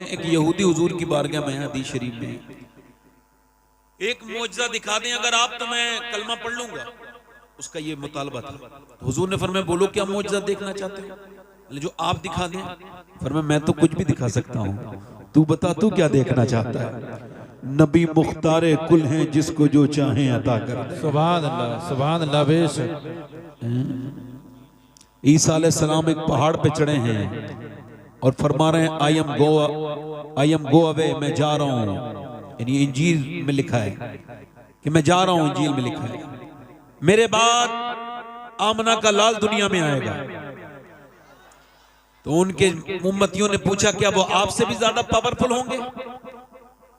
एक यहूदी हुजूर की बारगाह में हदीस शरीफ में एक मौजज़ा दिखा दें अगर आप, तो मैं कलमा पढ़ लूंगा। उसका ये मुतालबा था। तो हुजूर ने फरमाया बोलो क्या मौजज़ा देखना चाहते हो? जो आप दिखा दें। फरमाया मैं तो कुछ भी दिखा सकता हूँ, तू बता तू क्या देखना चाहता है? नबी मुख्तारे कुल हैं जिसको जो चाहें अता कर दे। सुभान अल्लाह, सुभान अल्लाह। बेशक ईसा अलैहिस्सलाम एक पहाड़ पे चढ़े हैं और फरमा रहे हैं आई एम गो अवे, मैं जा रहा हूं। यानी इंजील में लिखा है कि मैं जा रहा हूं, इंजील में लिखा है मेरे बाद आमना का लाल दुनिया में आएगा। तो उनके उम्मतियों ने पूछा क्या वो आपसे भी ज्यादा पावरफुल होंगे?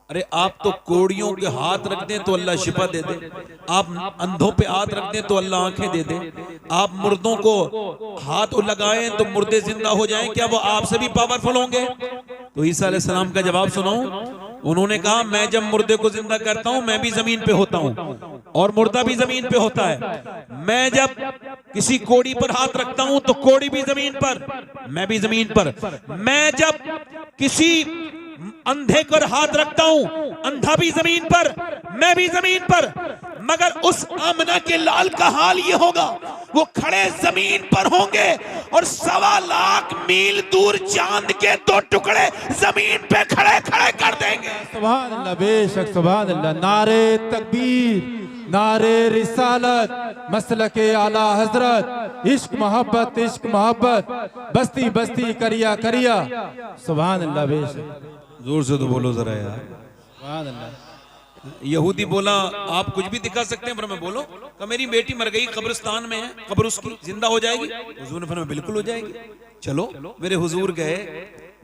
अरे आप तो कोड़ियों के हाथ रख दें तो अल्लाह शिफा दे दे, आप अंधों पे हाथ रख दें तो अल्लाह आंखें दे दे, आप मुर्दों को हाथ लगाएं तो मुर्दे जिंदा हो जाएं, क्या वो आपसे भी पावरफुल होंगे? तो ईसा अलैहिस्सलाम का जवाब सुनाऊं? उन्होंने कहा मैं जब मुर्दे को जिंदा करता हूं मैं भी जमीन पे होता हूं और मुर्दा भी जमीन पे होता है। मैं जब किसी कोड़ी पर हाथ रखता हूं तो कोड़ी भी जमीन पर, मैं भी जमीन पर। मैं जब किसी अंधे पर हाथ रखता हूं अंधा भी जमीन पर, मैं भी जमीन पर। मगर उस आमना के लाल का हाल ये होगा, वो खड़े जमीन पर होंगे और 1.25 लाख मील दूर चांद के 2 टुकड़े जमीन पे खड़े खड़े कर देंगे। सुभान अल्लाह, बेशक सुभान अल्लाह। नारे तकबीर, नारे रिसालत, मसलके आला हजरत, इश्क मोहब्बत, इश्क मोहब्बत, बस्ती बस्ती करिया करिया। सुभान अल्लाह, बेशक। जोर से तो बोलो जरा यार। सुभान अल्लाह। यहूदी बोला आप कुछ भी दिखा सकते हैं, पर मैं बोलो कि मेरी बेटी मर गई, कब्रिस्तान में है, कब्र उसकी जिंदा हो जाएगी? हुजूर ने फरमाया बिल्कुल हो जाएगी। चलो मेरे हुजूर गए,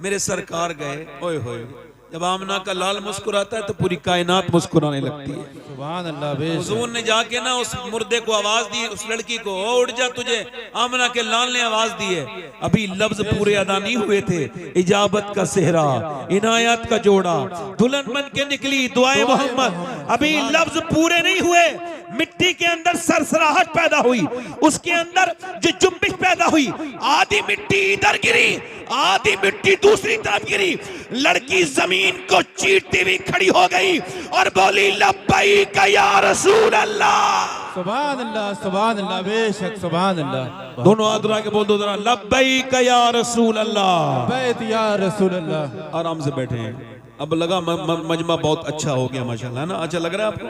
मेरे सरकार गए, ओए होए, जब आमना का लाल मुस्कुराता है तो पूरी कायनात मुस्कुराने लगती है। सुभान अल्लाह, बेशक। हुजूर ने जाके ना उस मुर्दे को आवाज दी, उस लड़की को, उठ जा, तुझे आमना के लाल ने आवाज दी है। अभी लफ्ज पूरे अदा नहीं हुए थे, इजाबत का सेहरा, इनायत का जोड़ा, दुल्हन बन के निकली दुआए मोहम्मद, अभी लफ्ज पूरे नहीं हुए, मिट्टी के अंदर सरसराहट पैदा हुई, उसके अंदर जो जुम्बिश पैदा हुई, आधी मिट्टी इधर गिरी, आधी मिट्टी दूसरी तरफ गिरी, लड़की जमीन को चीरती हुई खड़ी हो गई और बोली लब्बैक या रसूल अल्लाह। सुभान अल्लाह, सुभान अल्लाह, बेशक सुभान अल्लाह। दोनों हाथ उठा के बोल दो जरा, लब्बैक या रसूल अल्लाह। बैत या रसूल अल्लाह। आराम से बैठे हैं। अब लगा मजमा बहुत अच्छा हो गया माशाल्लाह, है ना? अच्छा लग रहा है आपको?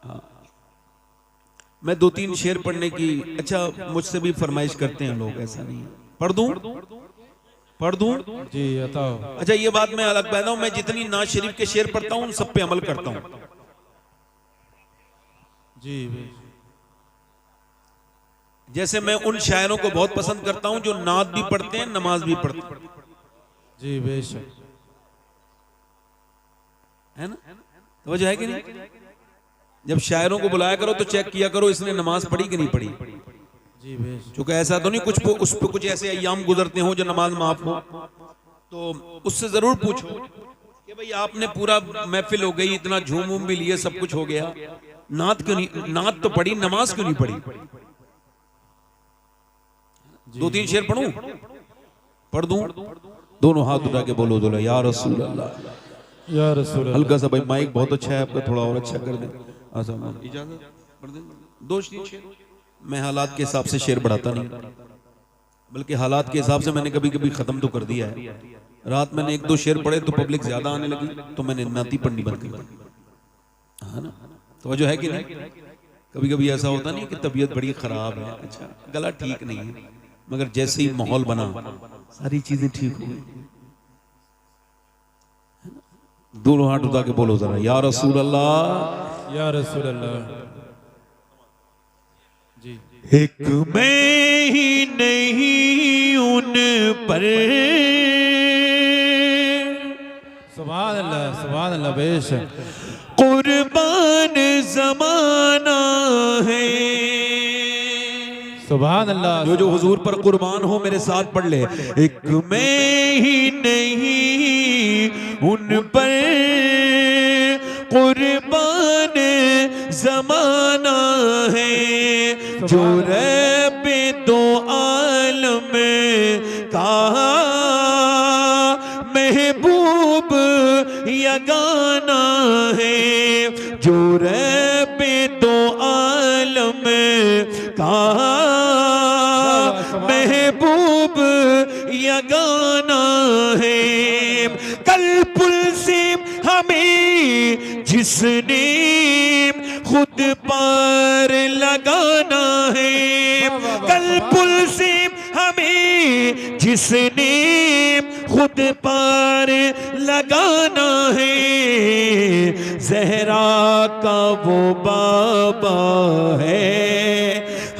हाँ। मैं 2-3 शेर पढ़ने की, अच्छा मुझसे भी फरमाइश करते हैं लोग, ऐसा नहीं है। पढ़ दूं? पढ़ दूं? जी बताओ। अच्छा ये बात मैं अलग पैदा हूं, मैं जितनी नाज शरीफ के शेर पढ़ता हूं उन सब पे अमल करता हूं। जी जैसे मैं उन शायरों को बहुत पसंद करता हूं जो नात भी पढ़ते हैं, नमाज भी पढ़ते हैं। जी बेशक, है ना? तो वजह है कि नहीं? जब शायरों को बुलाया करो तो चेक किया करो इसने नमाज पढ़ी कि नहीं पढ़ी। जी बेशक। क्योंकि ऐसा तो नहीं कुछ उस पे कुछ ऐसे अय्याम गुजरते हो जो नमाज माफ हो, तो उससे जरूर पूछो कि भाई आपने पूरा महफिल हो गई, इतना झूम उम भी लिए, सब कुछ हो गया, नात क्यों नहीं, नात तो पढ़ी, नमाज क्यों नहीं पढ़ी? 2-3 शेर पढ़ूं? पढ़ दूं? दोनों हाथ उठा के बोलो दोनों, या रसूल अल्लाह, या रसूल अल्लाह। हल्का सा भाई माइक बहुत अच्छा है आपका, थोड़ा और अच्छा कर दें। इजाजत? पढ़ दें 2-3 शेर। मैं हालात के हिसाब से शेर बढ़ाता नहीं, बल्कि हालात के हिसाब से मैंने कभी कभी खत्म तो कर दिया है। रात मैंने 1-2 शेर पढ़े तो पब्लिक ज्यादा आने लगी तो मैंने नाती पढ़नी बंद कर दी, है ना? तो वजह है कि नहीं? कभी कभी ऐसा होता नहीं कि तबीयत बड़ी खराब है, अच्छा गला ठीक नहीं है, मगर जैसे ही माहौल बना सारी चीजें ठीक हो गई। दोनों हाथ उठा के बोलो जरा, या रसूल अल्लाह, या रसूल अल्लाह। जी। एक मैं ही नहीं उन पर, सुभान अल्लाह, सुभान अल्लाह, बेशक। कुर्बान जमाना है। सुभान अल्लाह। जो हुजूर पर कुर्बान हो मेरे साथ पढ़ ले, एक मैं ही नहीं उन पर, कुर्बान जमाना है, जो रब दो आलम का महबूब महबूब यगाना है, जो रब्बे दो आलम का महबूब यगाना है। कल पुल से हमें जिसने खुद पार लगाना है, कल पुल से हमें जिसने खुद पार लगाना है। ज़हरा का वो बाबा है,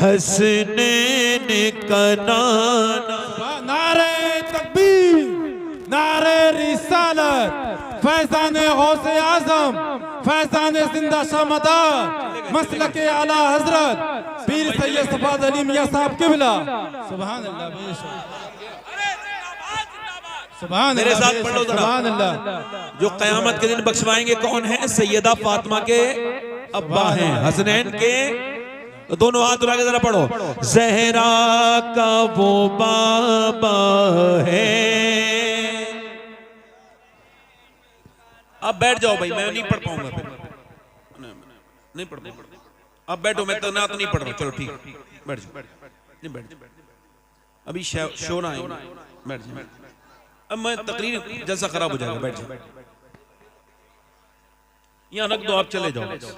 हसनैन का नाना। नारे तकबीर, नारे रिसालत, फैज़ान गौसे आज़म, फैज़ान जिंदा शामदार, मसलके आला हजरत पीर सैयद सफाद अली मियां साहब किबला। सुभान अल्लाह, सुभान मेरे अल्लाह, साथ पढ़ लो जरा। सुभान अल्लाह। जो कयामत के दिन बख्शवाएंगे कौन है? सैयदा फातिमा के अब्बा हैं, हसनैन के। तो दोनों हाथ उठा के जरा पढ़ो। ज़हरा का वो बाबा है। अब बैठ जाओ भाई, मैं नहीं पढ़ पाऊंगा फिर, नहीं पढ़ पाऊंगा। अब बैठो, मैं तो ना तो नहीं पढ़ रहा। चलो ठीक, बैठ जाओ, नहीं बैठ जाओ, अभी शो ना आए, बैठ जाओ। अब मैं तकरीर जैसा खराब हो जाएगा, बैठ जाओ। यहाँ रख दो, आप चले जाओ, रख दो।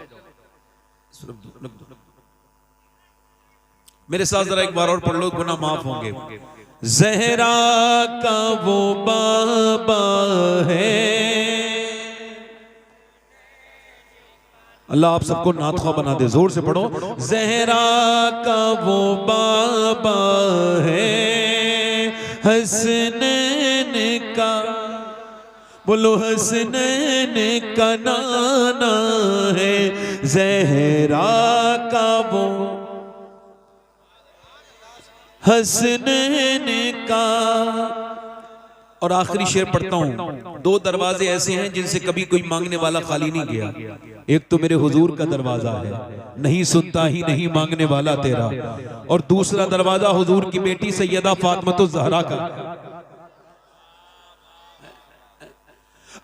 मेरे साथ जरा एक बार और पढ़ लो, गुनाह माफ होंगे। ज़हरा का वो बाबा है। अल्लाह आप सबको नातख़्वा बना दे, जोर से पढ़ो। ज़हरा का वो बाबा है, हसनैन का, बोलो हसनैन का नाना है। ज़हरा का वो हसनैन का। और आखिरी शेर पढ़ता हूं। दो दरवाजे ऐसे हैं जिनसे कभी कोई मांगने वाला खाली नहीं गया। एक तो मेरे हुजूर का दरवाजा है, नहीं सुनता ही नहीं मांगने वाला तेरा। और दूसरा दरवाजा हुजूर की बेटी सैयदा फातिमा ज़हरा का।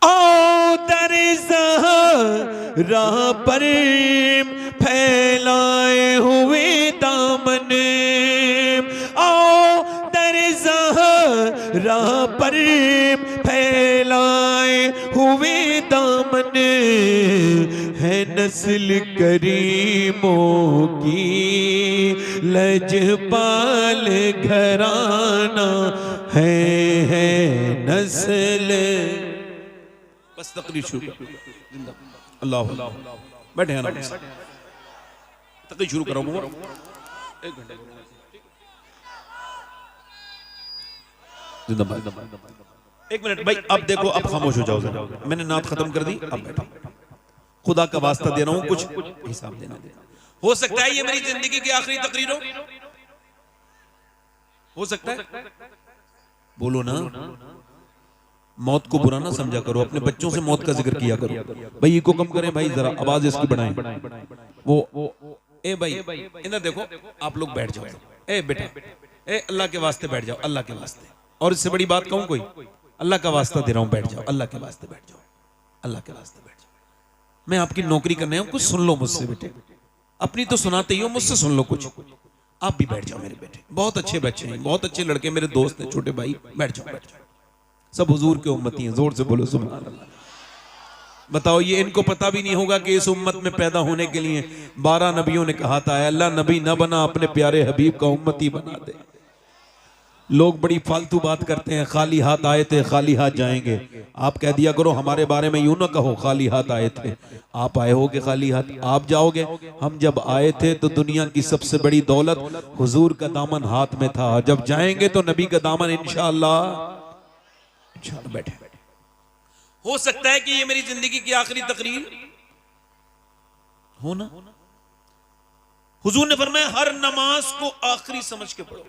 आओ दर ज़हरा पर फैलाए हुए दामन, आओ दर ज़हरा पर फैलाए हुए दामन। है नस्ल करीमों की लजपाल घराना है नस्ल। बस तकरीर शुरू, अल्लाह बैठे हैं ना, तकरीर शुरू करो। 1 घंटे जिंदाबाद। 1 मिनट भाई, अब देखो, अब खामोश हो जाओ जरा। मैंने नात खत्म कर दी, अब बैठो। खुदा का वास्ता दे रहा हूं, कुछ हिसाब देना। हो सकता है ये मेरी जिंदगी की आखिरी तकरीर हो सकता है। बोलो ना, मौत को बुरा ना समझा करो। अपने बच्चों से मौत का जिक्र किया करो। भाई को कम करें भाई, जरा आवाज इसकी बढ़ाएं। वो ए भाई इधर देखो, आप लोग बैठ जाओ। ए बेटा, ए अल्लाह के वास्ते बैठ जाओ, अल्लाह के वास्ते। और इससे बड़ी बात कहूं कोई? अल्लाह का वास्ता दे रहा हूं, बैठ जाओ, अल्लाह के वास्ते बैठ जाओ, अल्लाह के वास्ते बैठ जाओ। मैं आपकी नौकरी करने हूं, कुछ सुन लो मुझसे बेटे। अपनी तो सुनाते ही हो, मुझसे सुन लो कुछ। आप भी बैठ जाओ मेरे बेटे, बहुत अच्छे बच्चे हैं, बहुत अच्छे लड़के, मेरे दोस्त हैं, छोटे भाई। बैठ जाओ, बैठ जाओ। सब हुजूर के उम्मती हैं, जोर से बोलो सुभान अल्लाह। बताओ, ये इनको पता भी नहीं होगा कि इस उम्मत में पैदा होने के लिए 12 नबियों ने कहा था, अल्लाह नबी न बना, अपने प्यारे हबीब का उम्मती बना दे। लोग बड़ी फालतू बात करते हैं, खाली हाथ आए थे खाली हाथ जाएंगे। आप कह दिया करो हमारे बारे में यूं ना कहो खाली हाथ आए थे। आप आए होगे खाली हाथ, आप जाओगे। हम जब आए थे तो दुनिया की सबसे बड़ी दौलत हुजूर का दामन हाथ में था, जब जाएंगे तो नबी का दामन इंशाअल्लाह। बैठे, हो सकता है कि ये मेरी जिंदगी की आखिरी तकरीर हो ना। हुजूर ने फरमाया हर नमाज को आखिरी समझ के पढ़ो,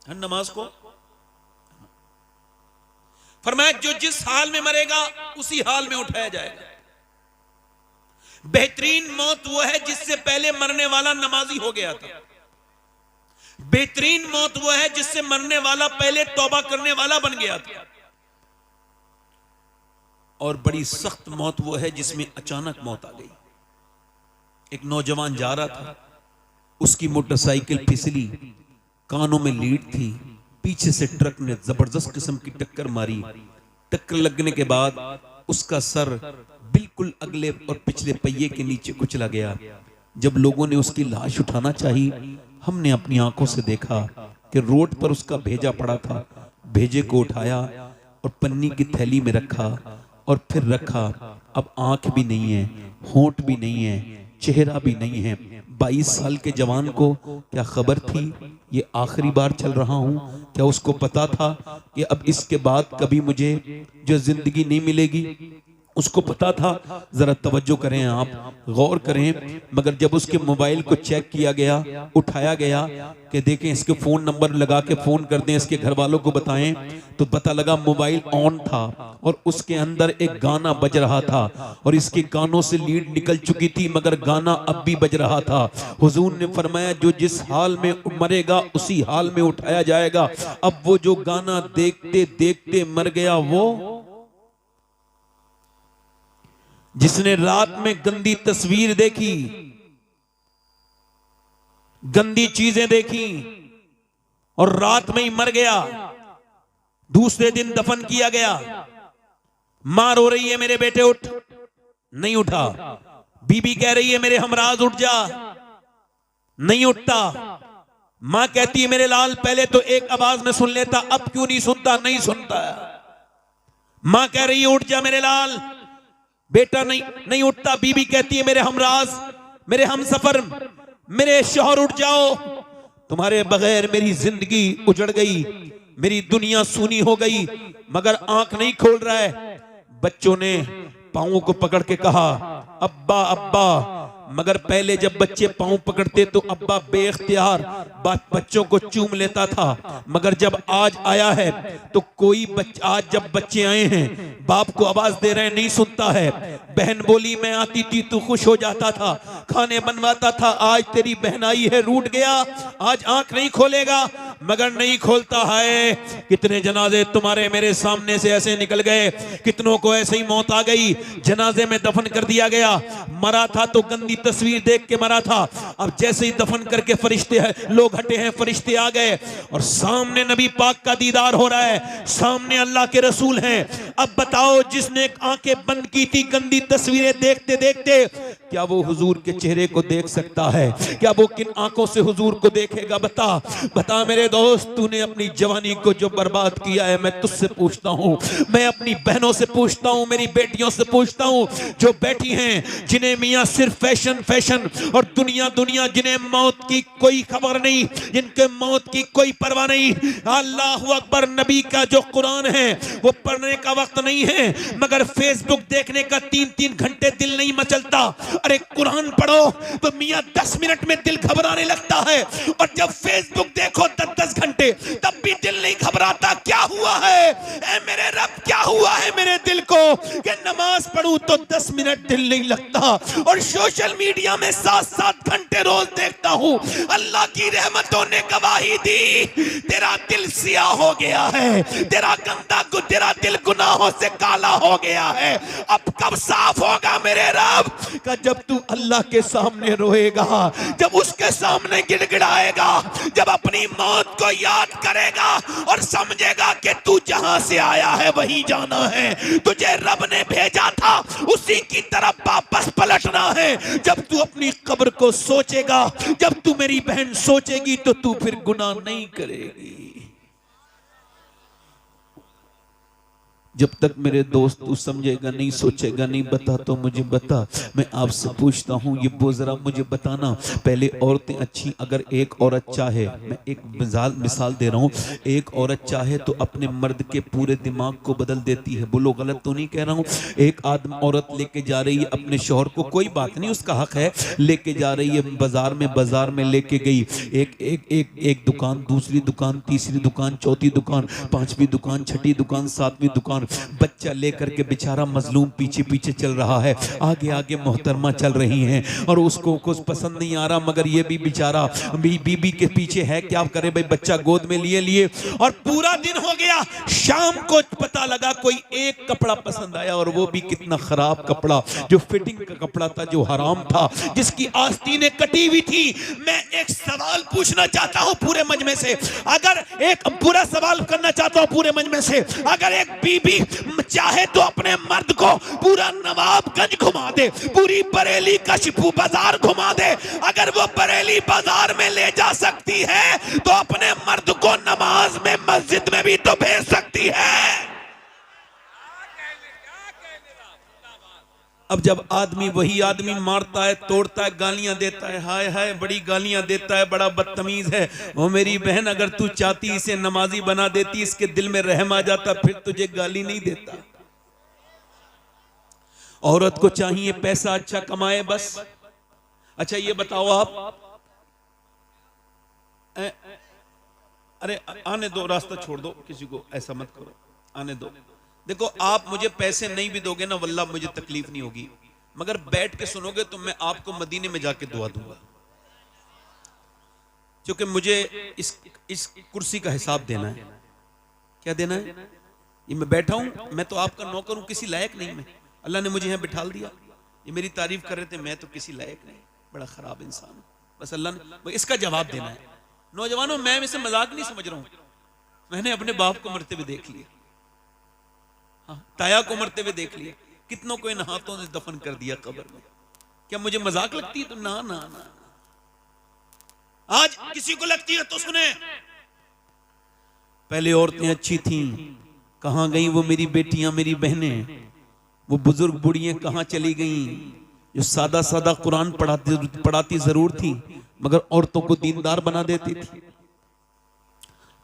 हर नमाज को। फरमाया जो जिस हाल में मरेगा उसी हाल में उठाया जाएगा। बेहतरीन मौत वो है जिससे पहले मरने वाला नमाजी हो गया था। बेहतरीन मौत वो है जिससे मरने वाला पहले तौबा करने वाला बन गया था। और बड़ी सख्त मौत वो है जिसमें अचानक मौत आ गई। एक नौजवान जा रहा था, उसकी मोटरसाइकिल फिसली, कानों में लीड थी, पीछे से ट्रक ने जबरदस्त किस्म की टक्कर मारी। टक्कर लगने के बाद उसका सर बिल्कुल अगले और पिछले पहिए के नीचे कुचला गया। जब लोगों ने उसकी लाश उठाना चाही, हमने अपनी आंखों से देखा कि रोड पर उसका भेजा पड़ा था। भेजे को उठाया और पन्नी की थैली में रखा और फिर रखा। अब आंख भी नहीं है, होंठ भी नहीं है, चेहरा भी नहीं है। 22 साल के जवान को क्या खबर थी ये आखिरी बार चल रहा हूं? क्या उसको पता था कि अब इसके बाद कभी मुझे जो जिंदगी नहीं मिलेगी? उसको पता था? जरा तवज्जो करें, आप गौर करें। मगर जब उसके मोबाइल को चेक किया गया, उठाया गया कि देखें इसके फोन नंबर लगा के फोन कर दें, इसके घर वालों को बताएं, तो पता लगा मोबाइल ऑन था और उसके अंदर एक गाना बज रहा था और इसके कानों से लीड निकल चुकी थी मगर गाना अब भी बज रहा था। हुजूर ने फरमाया जो जिस हाल में मरेगा उसी हाल में उठाया जाएगा। अब वो जो गाना देखते देखते मर गया, वो जिसने रात में गंदी तस्वीर देखी, गंदी चीजें देखी और रात में ही मर गया, दूसरे दिन दफन किया गया। मां रो रही है मेरे बेटे उठ, नहीं उठा। बीबी कह रही है मेरे हमराज उठ जा, नहीं उठता। मां कहती है मेरे लाल पहले तो एक आवाज में सुन लेता, अब क्यों नहीं सुनता? नहीं सुनता। मां कह रही है उठ जा मेरे लाल, बेटा नहीं उठता। बीबी कहती है मेरे हमराज, मेरे हमसफर, मेरे शौहर उठ जाओ, तुम्हारे बगैर मेरी जिंदगी उजड़ गई, मेरी दुनिया सूनी हो गई। मगर आंख नहीं खोल रहा है। बच्चों ने पांवों को पकड़ के कहा अब्बा अब्बा, मगर पहले जब बच्चे पांव पकड़ते तो अब्बा बेइख्तियार बच्चों को चूम लेता था। मगर जब आज आया है तो कोई आज जब बच्चे आए हैं बाप को आवाज दे रहे हैं, नहीं सुनता है। बहन बोली मैं आती थी तू खुश हो जाता था, खाने बनवाता था, आज तेरी बहन आई है रूठ गया, आज आंख नहीं खोलेगा। मगर नहीं खोलता है। कितने जनाजे तुम्हारे मेरे सामने से ऐसे निकल गए, कितनों को ऐसे ही मौत आ गई, जनाजे में दफन कर दिया गया। मरा था तो गंदी तस्वीर देख के मरा था, अब जैसे ही दफन करके फरिश्ते लोग हटे हैं, फरिश्ते आ गए और सामने नबी पाक का दीदार हो रहा है, सामने अल्लाह के रसूल हैं। अब बताओ जिसने आंखें बंद की थी गंदी तस्वीरें देखते देखते, क्या वो हुजूर के चेहरे को देख सकता है? क्या वो किन आंखों से हुजूर को देखेगा? बता बता मेरे दोस्त, तूने अपनी जवानी को जो बर्बाद किया है, मैं तुझसे पूछता हूं, मैं अपनी बहनों से पूछता हूं, मेरी बेटियों से पूछता हूं जो बैठी हैं, जिन्हें मियां सिर्फ फैशन फैशन और दुनिया दुनिया, जिन्हें मौत की कोई खबर नहीं, जिनके मौत की कोई परवाह नहीं। अल्लाह अकबर, नबी का जो कुरान है वो पढ़ने का वक्त नहीं है, मगर फेसबुक देखने का 3-3 घंटे दिल नहीं मचलता। अरे कुरान पढ़ो तो मियां 10 मिनट में दिल घबराने लगता है, और जब फेसबुक देखो 10-10 घंटे तब भी दिल नहीं घबराता। क्या हुआ है ऐ मेरे रब, क्या हुआ है मेरे दिल को कि नमाज पढ़ूं तो 10 मिनट दिल नहीं लगता, और सोशल मीडिया में 7-7 घंटे रोज देखता हूं। अल्लाह की रहमतों ने गवाही दी, तेरा दिल सियाह हो गया है, तेरा तेरा दिल गुनाहों से काला हो गया है। अब कब साफ होगा मेरे रब? का जब तू अल्लाह के सामने रोएगा, जब उसके सामने गिड़गिड़ाएगा, जब अपनी मौत को याद करेगा और समझेगा कि तू जहां से आया है वही जाना है, तुझे रब ने भेजा था उसी की तरफ वापस पलटना है। जब तू अपनी कब्र को सोचेगा, जब तू मेरी बहन सोचेगी, तो तू फिर गुनाह नहीं करेगी। जब तक मेरे दोस्त तू समझेगा नहीं, सोचेगा नहीं, बता तो मुझे बता। मैं आपसे पूछता हूँ ये वो जरा मुझे बताना, पहले औरतें अच्छी, अगर एक औरत चाहे, मैं एक मिसाल दे रहा हूँ, एक औरत चाहे तो अपने मर्द के पूरे दिमाग को बदल देती है। बोलो गलत तो नहीं कह रहा हूँ? एक औरत लेके जा रही है अपने शौहर को, कोई बात नहीं, उसका हक है, लेके जा रही है बाजार में लेके गई, एक दुकान, दूसरी दुकान, तीसरी दुकान, चौथी दुकान, पांचवी दुकान, छठी दुकान, सातवीं दुकान, सुल्तान बच्चा लेकर के बेचारा मजलूम पीछे पीछे चल रहा है, आगे आगे मोहतरमा चल रही हैं और उसको कुछ पसंद नहीं आ रहा, मगर ये भी बेचारा बीबी के पीछे है, क्या करे भाई, बच्चा गोद में लिए लिए। और पूरा दिन हो गया, शाम को पता लगा कोई एक कपड़ा पसंद आया, और वो भी कितना खराब कपड़ा, जो फिटिंग का कपड़ा था, जो हराम था, जिसकी आस्तीनें कटी हुई थी। मैं एक सवाल पूछना चाहता हूं पूरे मजमे से, अगर एक पूरा सवाल करना चाहता हूं पूरे मजमे से, अगर एक बीबी चाहे तो अपने मर्द को पूरा नवाबगंज घुमा दे, पूरी बरेली कशफू बाजार घुमा दे, अगर वो बरेली बाजार में ले जा सकती है तो अपने मर्द को नमाज में मस्जिद में भी तो भेज सकती है। अब जब आदमी वही आदमी मारता है, तोड़ता है, गालियां देता है, हाय हाय बड़ी गालियां देता है, बड़ा बदतमीज है, वो मेरी बहन अगर तू चाहती इसे नमाजी बना देती, इसके दिल में रहम आ जाता, फिर तुझे गाली नहीं देता। औरत को चाहिए पैसा अच्छा कमाए बस। अच्छा ये बताओ आप, अरे आने दो, रास्ता छोड़ दो, किसी को ऐसा मत करो, आने दो। देखो आप मुझे पैसे नहीं भी दोगे ना, वल्लाह मुझे तकलीफ नहीं होगी, मगर बैठ के सुनोगे तो मैं आपको मदीने में जाके दुआ दूंगा, क्योंकि मुझे इस कुर्सी का हिसाब देना है। क्या देना है? ये मैं बैठा हूं, मैं तो आपका नौकर हूं, किसी लायक नहीं मैं, अल्लाह ने मुझे यहां बिठा दिया, ये मेरी तारीफ कर रहे थे, मैं तो किसी लायक नहीं, बड़ा खराब इंसान हूं, बस अल्लाह ने इसका जवाब देना है। नौजवानों मैं इसे मजाक नहीं समझ रहा हूं, मैंने अपने बाप को मरते हुए देख लिया, हाँ, ताया को मरते हुए देख लिया, कितनों को इन हाथों से दफन कर दिया कब्र में। क्या मुझे मजाक लगती है? तो ना ना ना, आज किसी को लगती है तो सुने। पहले औरतें अच्छी थीं, कहां गई वो मेरी बेटियां, मेरी बहनें, वो बुजुर्ग बुढ़ियां कहां चली गईं, जो सादा सादा कुरान पढ़ाती जरूर थी मगर औरतों को दीनदार बना देती थी।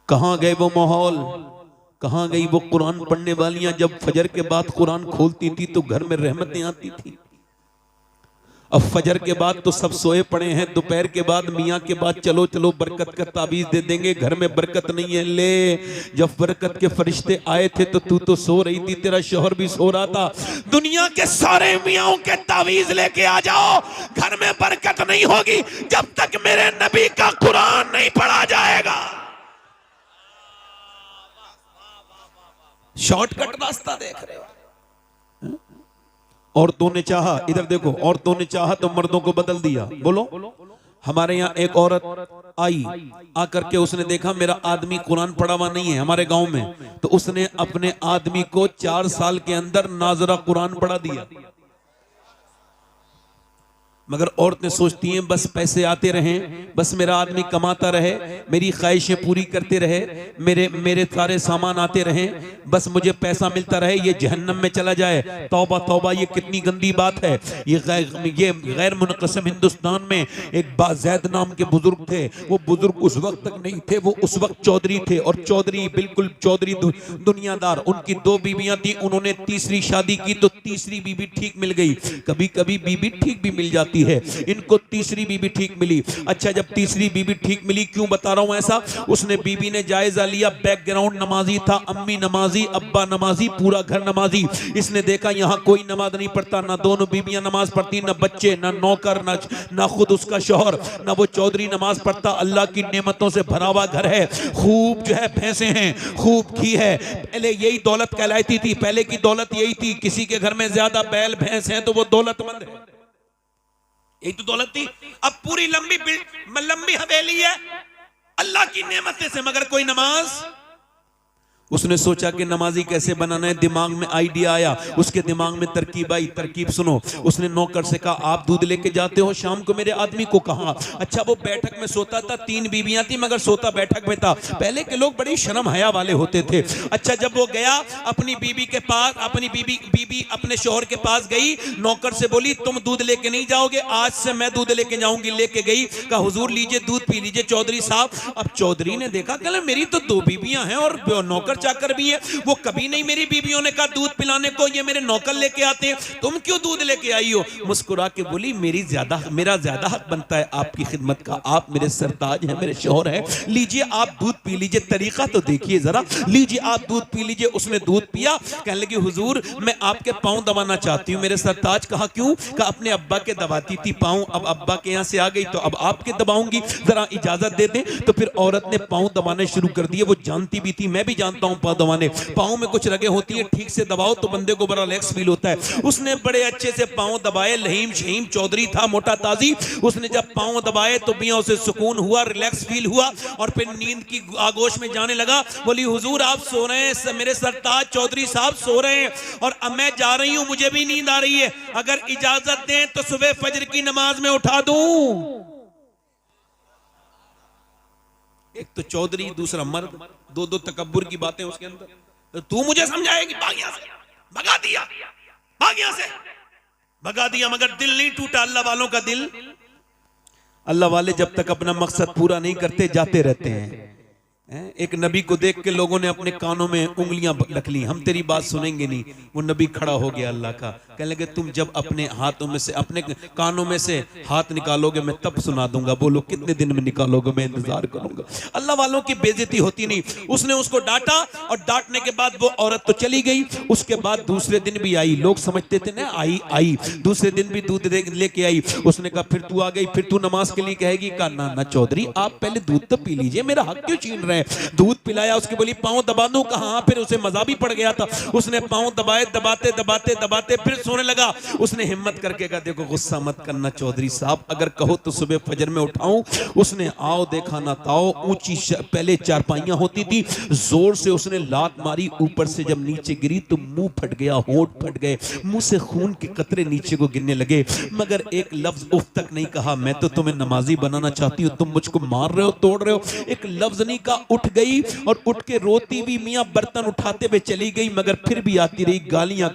कहां गए वो माहौल, कहां गई वो कुरान पढ़ने वालियां, जब फजर के बाद कुरान खोलती थी तो घर में रहमतें आती थी। अब फजर के बाद तो सब सोए पड़े हैं, दोपहर के बाद मियाँ के बाद चलो चलो बरकत का ताबीज दे देंगे, घर में बरकत नहीं है। ले, जब बरकत के फरिश्ते आए थे तो तू तो सो रही थी, तेरा शौहर भी सो रहा था। दुनिया के सारे मियाँ के ताबीज लेके आ जाओ, घर में बरकत नहीं होगी जब तक मेरे नबी का कुरान नहीं पढ़ा जाएगा। शॉर्टकट रास्ता देख रहे हो। औरतों ने चाहा, इधर देखो, औरतों ने चाहा तो मर्दों को बदल दिया। बोलो, हमारे यहाँ एक औरत आई, आकर के उसने देखा मेरा आदमी कुरान पढ़ा हुआ नहीं है हमारे गांव में, तो उसने अपने आदमी को 4 साल के अंदर नाजरा कुरान पढ़ा दिया। मगर औरतें सोचती हैं बस पैसे आते रहें, बस मेरा आदमी कमाता रहे, मेरी ख्वाहिशें पूरी करते रहे, मेरे सारे सामान आते रहें, बस मुझे पैसा मिलता रहे, ये जहन्नम में चला जाए। तौबा तौबा, ये कितनी गंदी बात है। ये गैर मुनक़सिम हिंदुस्तान में एक बाज़ैद नाम के बुजुर्ग थे। वो बुजुर्ग उस वक्त तक नहीं थे, वो उस वक्त चौधरी थे, और चौधरी बिल्कुल चौधरी दुनियादार। उनकी 2 बीवियां थी, उन्होंने तीसरी शादी की तो तीसरी बीवी ठीक मिल गई। कभी कभी बीवी ठीक भी मिल जाती है, इनको तीसरी बीवी ठीक मिली। अच्छा, जब तीसरी बीवी ठीक मिली, क्यों बता रहा हूं ऐसा, उसने बीवी ने जायजा लिया, बैकग्राउंड नमाजी था, अम्मी नमाजी, अब्बा नमाजी, पूरा घर नमाजी। इसने देखा यहां कोई नमाज नहीं पढ़ता, ना दोनों बीबियां नमाज पढ़ती, ना बच्चे, ना नौकर, ना खुद उसका शौहर, ना वो चौधरी नमाज पढ़ता। अल्लाह की नेमतों से भरा हुआ घर है, खूब जो है भैंसे हैं, खूब घी है। पहले यही दौलत कहलाती थी, पहले की दौलत यही थी, किसी के घर में ज्यादा बैल भैंस है तो वो दौलतमंद है, यही तो दौलत थी। अब पूरी लंबी हवेली है अल्लाह की नेमतें से, मगर कोई नमाज। उसने सोचा कि नमाजी कैसे बनाना है, दिमाग में आइडिया आया, उसके दिमाग में तरकीब आई। तरकीब सुनो, उसने नौकर से कहा आप दूध लेके जाते हो शाम को मेरे आदमी को? कहा। अच्छा, वो बैठक में सोता था, 3 बीवियां थी मगर सोता बैठक में था। पहले के लोग बड़ी शर्म हया वाले होते थे। अच्छा, जब वो गया अपनी बीवी के पास, अपनी बीवी अपने शौहर के पास गई, नौकर से बोली तुम दूध लेके नहीं जाओगे, आज से मैं दूध लेके जाऊंगी। लेके गई, कहा हुजूर लीजिए दूध पी लीजिए चौधरी साहब। अब चौधरी ने देखा, कहला मेरी तो 2 बीवियां हैं और नौकर चाकर भी है, वो कभी नहीं मेरी बीवियों ने कहा दूध पिलाने को, ये मेरे नौकर लेके आते हैं, तुम क्यों दूध लेके आई हो? मुस्कुरा के बोली मेरा ज्यादा हक बनता है आपकी खिदमत का, आप मेरे सरताज हैं, मेरे शौहर हैं, लीजिए आप दूध पी लीजिए, तरीका तो देखिए जरा, लीजिए आप दूध पी लीजिए। उसने दूध पिया, कहने लगी हुजूर मैं आपके पांव दबाना चाहती हूँ। मेरे सरताज कहा क्यों? कहा अपने अब्बा के दबाती थी पांव, अब अब्बा के यहाँ से आ गई तो अब आपके दबाऊंगी, जरा इजाजत दे दें। तो फिर औरत ने पांव दबाने शुरू कर दिए। वो जानती भी थी, मैं भी जानता हूं पांव दबाने, पांव में कुछ रगे होती है, ठीक से दबाओ तो बंदे को बड़ा रिलैक्स फील होता है। उसने बड़े अच्छे से पांव दबाए, लहीम शहीम चौधरी था, मोटा ताजी, उसने जब पांव दबाए तो मियां उसे सुकून हुआ, रिलैक्स फील हुआ और फिर नींद की आगोश में जाने लगा। बोली हुजूर आप सो रहे हैं, मेरे सरताज चौधरी साहब सो रहे हैं और अब मैं जा रही हूं, मुझे भी नींद आ रही है, अगर इजाजत दें तो सुबह फजर की नमाज में उठा दूं। एक तो चौधरी, दूसरा मर्द, दो दो तकब्बुर की बातें उसके अंदर। तो तू मुझे समझाएगी? भाग यहां से, भगा दिया, भाग यहां से, भगा दिया। मगर दिल नहीं टूटा अल्लाह वालों का दिल। अल्लाह वाले जब तक अपना मकसद पूरा नहीं करते जाते रहते हैं। एक नबी को देख के लोगों ने अपने कानों में उंगलियां रख ली, हम तेरी बात सुनेंगे नहीं। वो नबी खड़ा हो गया अल्लाह का, कहने लगे तुम जब अपने हाथों में से, अपने कानों में से हाथ निकालोगे मैं तब सुना दूंगा, बोलो कितने दिन में निकालोगे, मैं इंतजार करूंगा। अल्लाह वालों की बेइज्जती होती नहीं। उसने उसको डांटा और डांटने के बाद वो औरत तो चली गई। उसके बाद दूसरे दिन भी आई, लोग समझते थे ना आई दूसरे दिन भी दूध लेके आई। उसने कहा फिर तू आ गई, फिर तू नमाज के लिए कहेगी? कहा ना चौधरी आप पहले दूध तो पी लीजिए, मेरा हक क्यों छीन रहे हैं? दूध पिलाया, उसकी बोली पांव दबा दूं? कहां? फिर उसे मजा भी पड़ गया था, उसने पांव दबाए, दबाते दबाते दबाते फिर सोने लगा। उसने हिम्मत करके कहा देखो गुस्सा मत करना चौधरी साहब, अगर कहो तो सुबह फजर में उठाऊं। उसने आओ देखा ना ताओ, ऊंची पहले चारपाइयां होती थी, जोर से उसने लात मारी, ऊपर से जब नीचे गिरी तो मुंह फट गया, होंठ फट गए, मुंह से खून के कतरे नीचे को गिरने लगे, मगर एक लफ्ज उफ तक नहीं कहा। मैं तो तुम्हें नमाजी बनाना चाहती हूँ, तुम मुझको मार रहे हो, तोड़ रहे हो, एक लफ्ज नहीं कहा। उठ गई और उठ के रोती भी मियां बर्तन उठाते हुए चली गई, मगर फिर भी आती रही, गालियां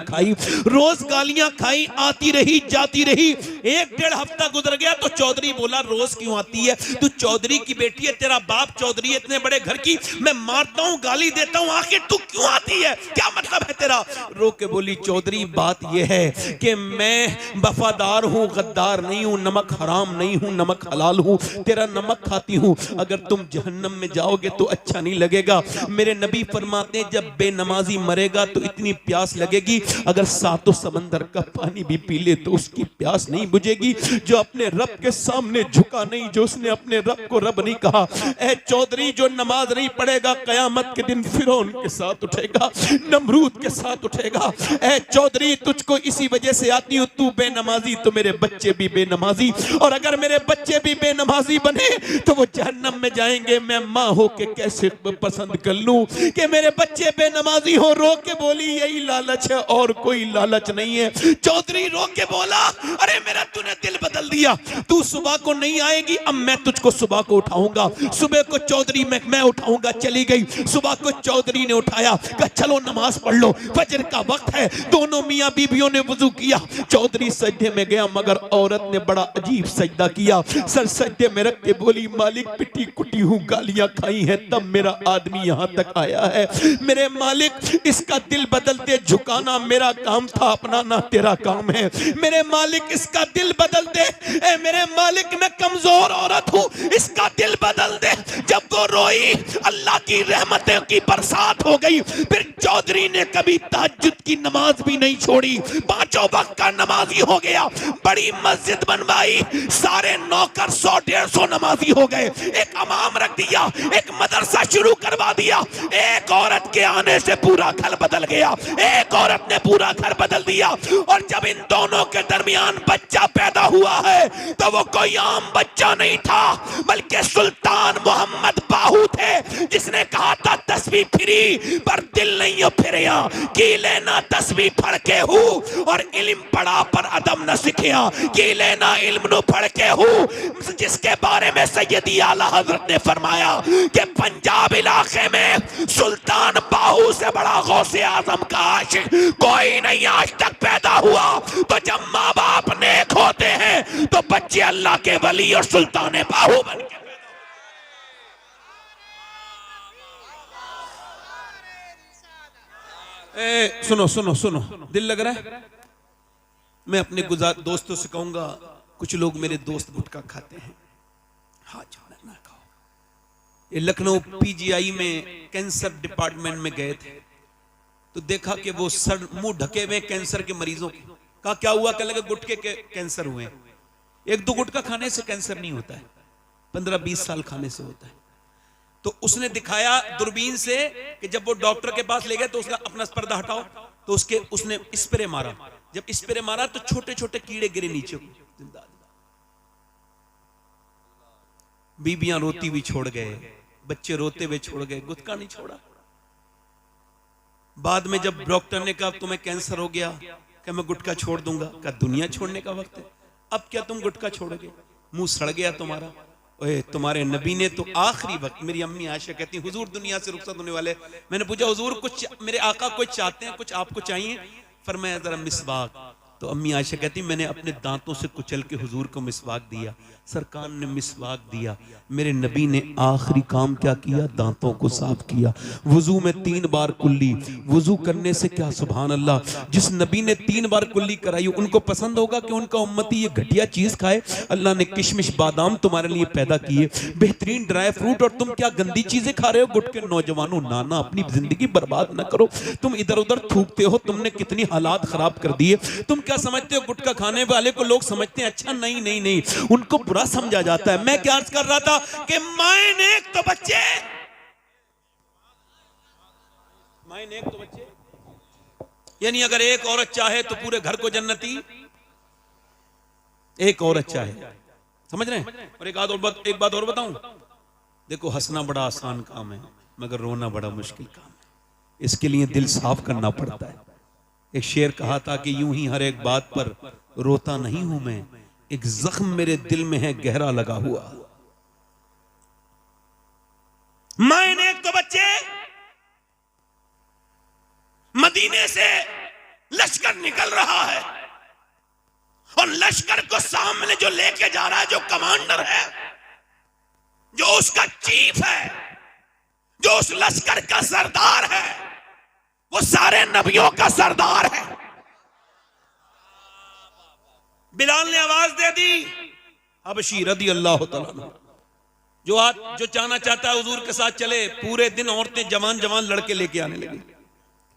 खाई, रोज गालियां खाई, आती रही जाती रही। एक डेढ़ हफ्ता गुजर गया तो चौधरी बोला रोज क्यों आती है? तू चौधरी की बेटी है, तेरा बाप चौधरी है, इतने बड़े घर की, मैं मारता हूं गाली देता हूं, आखिर तू क्यों आती है, क्या मतलब है तेरा? रो के बोली चौधरी बात यह है कि मैं वफादार हूं, गद्दार नहीं हूं, नमक हराम नहीं हूं, नमक हलाल हूं, तेरा नमक खाती हूं, अगर तुम जहन्नम में जाओगे तो अच्छा नहीं लगेगा। मेरे नबी फरमाते हैं जब बेनमाजी मरेगा तो इतनी प्यास लगेगी, अगर सातों समंदर का पानी भी पी ले तो उसकी प्यास नहीं बुझेगी। जो अपने रब के सामने झुका नहीं, जो उसने अपने रब को रब नहीं कहा, ए चौधरी जो नमाज नहीं पढ़ेगा कयामत के दिन फिरौन के साथ उठेगा, नमरूद के साथ उठेगा। ए चौधरी तुझको इसी वजह से आती हूं, तू बेनमाजी तो मेरे बच्चे भी बेनमाजी, और अगर मेरे बच्चे भी बेनमाजी बने तो वो जहन्नम में जाएंगे। मैं माँ हो के कैसे पसंद कर लूं कि मेरे बच्चे बेनमाजी हो? रो के बोली यही लालच है और कोई लालच नहीं है। चौधरी रो के बोला अरे मेरा तूने दिल बदल दिया, तू सुबह को नहीं आएगी, अब मैं तुझको सुबह को उठाऊंगा। सुबह को चौधरी मैं उठाऊंगा। चली गई, सुबह को चौधरी ने उठाया, कहा चलो नमाज पढ़ लो, फजर का वक्त है। दोनों मियां बीबियों ने वुजू किया, चौधरी सजदे में गया, मगर औरत ने बड़ा अजीब सजदा किया, सर सजदे में रख के बोली मालिक पिटी कुटी हूं, गालियां खाई हैं, तब मेरा आदमी यहां तक आया है। मेरे मालिक इसका दिल बदलते झुकाना मेरा काम था, अपनाना तेरा काम है। मेरे मालिक इसका दिल बदल दे, ए मेरे मालिक मैं कमजोर औरत हूं, इसका दिल बदल दे। जब वो रोई अल्लाह की रहमतें की बरसात हो गई। फिर चौधरी ने कभी तहज्जुद की नमाज भी नहीं छोड़ी, पांचों वक्त का नमाजी हो गया। बड़ी मस्जिद बनवाई, सारे नौकर 100-150 नमाजी हो गए, एक इमाम रख दिया, एक मदरसा शुरू करवा दिया। एक औरत के आने से पूरा घर बदल गया, एक औरत ने पूरा घर बदल दिया। और जब इन दोनों के दरमियान बच्चा पैदा हुआ है तो वो कोई आम बच्चा नहीं था, बल्कि सुल्तान मोहम्मद बाहू थे, जिसने कहा था तस्बीह फिरी पर दिल नहीं हो फिरिया, की लेना तस्बीह पढ़ के हूँ और इल्म पढ़ा पर अदम न सीखिया, की लेना इल्म नो पढ़ के हूँ। जिसके बारे में सैयदी आला हजरत ने फरमाया कि पंजाब इलाके में सुल्तान बाहू से बड़ा गौसे आजम का आशिक कोई नहीं आज तक पैदा हुआ। तो जब माँ बाप नेक होते हैं तो बच्चे अल्लाह के वली और सुल्तान बाहू बन के सुनो सुनो सुनो, दिल लग रहा है। मैं अपने दोस्तों से कहूंगा, कुछ लोग मेरे दोस्त गुटखा खाते हैं, हाँ जाना ना खाओ। ये लखनऊ पीजीआई में कैंसर डिपार्टमेंट में गए थे तो देखा कि वो सर मुंह ढके हुए कैंसर के मरीजों के। कहा क्या हुआ? कहने लगे गुटखे के कैंसर हुए। एक दो गुटखा खाने से कैंसर नहीं होता है, 15-20 साल खाने से होता है। तो उसने दिखाया दूरबीन से कि जब वो डॉक्टर के पास ले गए तो उसका अपना पर्दा हटाओ, तो उसने स्प्रे मारा। जब स्प्रे मारा तो छोटे छोटे कीड़े गिरे नीचे को, जिंदा। बीबियां रोती हुई छोड़ गए, बच्चे रोते हुए छोड़ गए, गुटखा नहीं छोड़ा। बाद में जब डॉक्टर ने कहा तुम्हें कैंसर हो गया, क्या मैं गुटखा छोड़ दूंगा? क्या दुनिया छोड़ने का वक्त है? अब क्या तुम गुटखा छोड़ोगे? मुंह सड़ गया तुम्हारा। ओए तुम्हारे नबी ने तो आखिरी वक्त, मेरी अम्मी आयशा कहती हुजूर दुनिया से रुखसत होने वाले, मैंने पूछा हुजूर कुछ मेरे आका कुछ चाहते हैं, कुछ आपको चाहिए? फरमाया जरा मिसवाक। तो अम्मी आयशा कहती मैंने अपने दांतों से कुचल के हुजूर को मिसवाक दिया, सरकार ने मिसवाक दिया। मेरे नबी ने आखिरी काम क्या किया? दांतों को साफ किया। वुजू में 3 बार कुल्ली, वुजू करने से क्या सुभान अल्लाह, जिस नबी ने 3 बार कुल्ली कराई उनको पसंद होगा कि उनका उम्मती ये घटिया चीज खाए? अल्लाह ने किशमिश बादाम तुम्हारे लिए पैदा किए, बेहतरीन ड्राई फ्रूट, और तुम क्या गंदी चीजें खा रहे हो? गुटके नौजवानों, नाना अपनी जिंदगी बर्बाद ना करो। तुम इधर उधर थूकते हो, तुमने कितनी हालात खराब कर दिए। तुम क्या समझते हो गुटखा खाने वाले को लोग समझते हैं अच्छा? नहीं नहीं नहीं, उनको बुरा समझा जाता है। मैं क्या अर्ज कर रहा था कि माए नेक तो बच्चे, माए नेक तो बच्चे, यानी अगर एक औरत चाहे तो पूरे घर को जन्नती, एक औरत चाहे, समझ रहे हैं? और एक बात और बताऊं, देखो हंसना बड़ा आसान काम है मगर रोना बड़ा मुश्किल काम है। इसके लिए दिल साफ करना पड़ता है। एक शेर कहा था कि यूं ही हर एक बात पर रोता नहीं हूं मैं, एक जख्म मेरे दिल में है गहरा लगा हुआ। मैंने एक तो बच्चे, मदीने से लश्कर निकल रहा है और लश्कर को सामने जो लेके जा रहा है, जो कमांडर है, जो उसका चीफ है, जो उस लश्कर का सरदार है, वो सारे नबियों का सरदार है। बिलाल ने आवाज दे दी, हबशी रदी अल्लाह तआला, जो चाहना चाहता है हुजूर के साथ चले। पूरे दिन औरतें जवान जवान लड़के लेके आने लगी,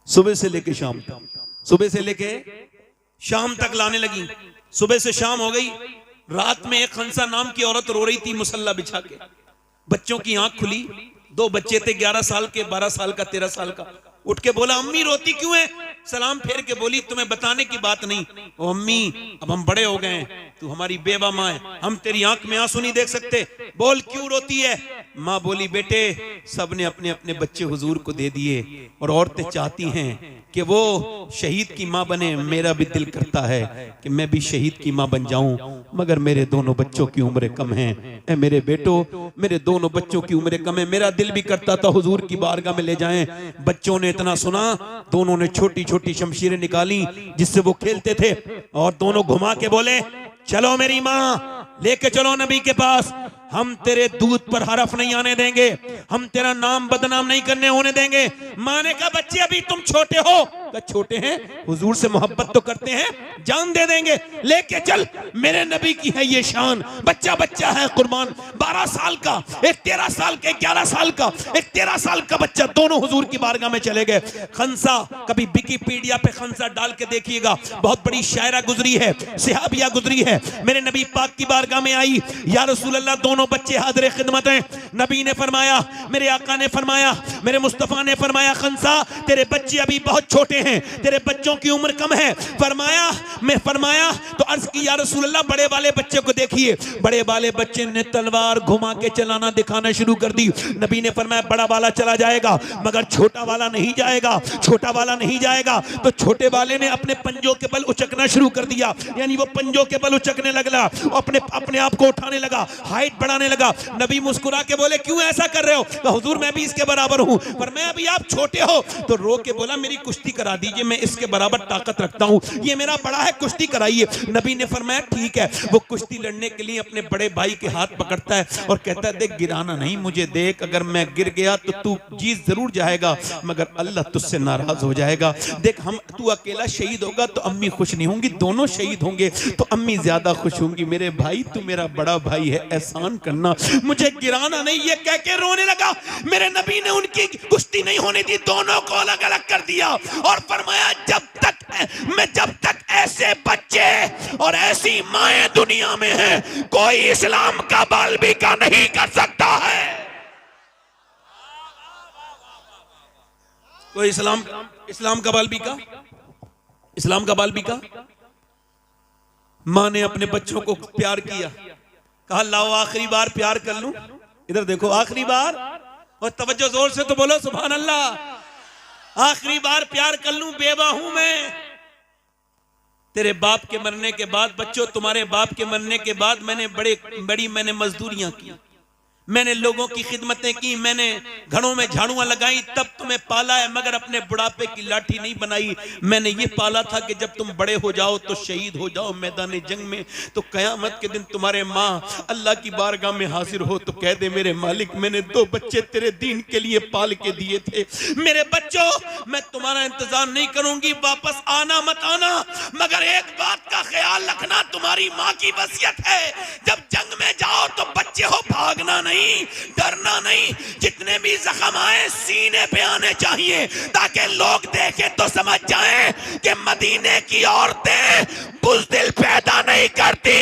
सुबह से लेके शाम तक, सुबह से लेके शाम तक लाने लगी। सुबह से शाम हो गई, रात में एक खंसा नाम की औरत रो रही थी मुसल्ला बिछा के। बच्चों की आंख खुली, 2 बच्चे थे, 11 साल के, 12 साल का, 13 साल का। उठ के बोला अम्मी रोती क्यों है? सलाम फेर के बोली तुम्हें बताने की बात नहीं। ओ अम्मी अब हम बड़े हो गए हैं, तू हमारी बेवा माँ है, हम तेरी आंख में आंसू नहीं देख सकते, बोल क्यों रोती है? माँ बोली बेटे सबने अपने अपने बच्चे हुजूर को दे दिए और औरतें चाहती हैं कि वो शहीद की माँ बने। मेरा भी दिल करता है कि मैं भी शहीद की माँ बन जाऊं, मगर मेरे दोनों बच्चों की उम्र कम है। ए मेरे बेटो, मेरे दोनों बच्चों की उम्र कम है। मेरा दिल भी करता था हुजूर की बारगाह में ले जाएं। बच्चों ने इतना सुना, दोनों ने छोटी छोटी शमशीरें निकाली जिससे वो खेलते थे और दोनों घुमा के बोले चलो मेरी माँ, लेके चलो नबी के पास, हम तेरे दूध पर हरफ नहीं आने देंगे, हम तेरा नाम बदनाम नहीं करने होने देंगे। माँ ने कहा बच्चे अभी तुम छोटे हो। कहा छोटे हैं, हुजूर से मोहब्बत तो करते हैं, जान दे देंगे, लेके चल, मेरे नबी की है ये शान। बच्चा बच्चा है कुर्बान, 12 साल का, एक 13 साल का, 11 साल का, एक 13 साल का बच्चा, दोनों हुजूर की बारगाह में चले गए। खंसा, कभी विकिपीडिया पे खंसा डाल के देखिएगा, बहुत बड़ी शायरा गुजरी है, सहाबिया गुजरी है, मेरे नबी पाक की बारगाह में आई, या रसूल अल्लाह दोनों बच्चे हाजिर खिदमत हैं। नबी ने फरमाया, मेरे आका ने फरमाया, मेरे मुस्तफा ने फरमाया खंसा तेरे बच्चे अभी बहुत छोटे हैं, तेरे बच्चों की उम्र कम है। फरमाया तो अर्ज की या रसूल अल्लाह बड़े वाले बच्चे को देखिए। बड़े वाले बच्चे ने तलवार घुमा के चलाना दिखाना शुरू कर दी। नबी ने फरमाया बड़ा वाला चला जाएगा मगर छोटा वाला नहीं जाएगा, छोटा वाला नहीं जाएगा। तो छोटे वाले ने अपने पंजों के बल उचकना शुरू कर दिया, यानी वो पंजों के बल उचकने लगा, अपने आप को उठाने लगा। हाइट बढ़ाने लगा। नबी मुस्कुरा के बोले क्यों ऐसा कर रहे हो? तो हुजूर मैं भी इसके बराबर हूं, पर मैं अभी आप छोटे हो। तो रो के बोला मेरी कुश्ती करा दीजिए, मैं इसके बराबर ताकत रखता हूं, ये मेरा बड़ा है, कुश्ती कराइए। नबी ने फरमाया ठीक है। वो कुश्ती लड़ने के लिए अपने बड़े भाई के हाथ पकड़ता है और कहता है देख गिराना नहीं, मुझे देख, अगर मैं गिर गया तो तू जीत जरूर जाएगा मगर अल्लाह तुझसे नाराज हो जाएगा। देख हम तू अकेला शहीद होगा तो अम्मी खुश नहीं होंगी, दोनों शहीद होंगे तो अम्मी ज्यादा खुश होंगी। मेरे भाई तू मेरा बड़ा भाई है, एहसान करना, मुझे गिराना नहीं। ये कह के रोने लगा। मेरे नबी ने उनकी कुश्ती नहीं होने दी, दोनों को अलग अलग कर दिया और फरमाया जब तक ऐसे बच्चे और ऐसी माएं दुनिया में हैं, कोई इस्लाम का बालबिका नहीं कर सकता है। कोई इस्लाम का बालबिका मां ने अपने बच्चों को प्यार किया, कहा लाओ आखिरी बार प्यार कर लूं, इधर देखो आखिरी बार, और तवज्जो जोर से तो बोलो सुभान अल्लाह। आखिरी बार प्यार कर लूं, बेवा हूं मैं। तेरे बाप के मरने के बाद बच्चों, तुम्हारे बाप के मरने के बाद मैंने बड़ी मजदूरियां की, मैंने लोगों की खिदमतें की, मैंने घरों में झाड़ुआं लगाई, तब तुम्हें पाला है, मगर अपने बुढ़ापे की लाठी नहीं बनाई। मैंने ये पाला था कि जब तुम बड़े हो जाओ तो शहीद हो जाओ मैदान जंग में, तो कयामत के दिन तुम्हारे माँ अल्लाह की बारगाह में हाजिर हो तो कह दे मेरे मालिक मैंने 2 बच्चे तेरे दीन के लिए पाल के दिए थे। मेरे बच्चों मैं तुम्हारा इंतजार नहीं करूंगी, वापस आना मत आना, मगर एक बात का ख्याल रखना, तुम्हारी माँ की वसीयत है, जब जंग में जाओ तो बच्चे हो भागना नहीं, डरना नहीं, जितने भी जख्म आए सीने पे आने चाहिए ताकि लोग देखें तो समझ जाएं कि मदीने की औरतें बुज़दिल पैदा नहीं करती,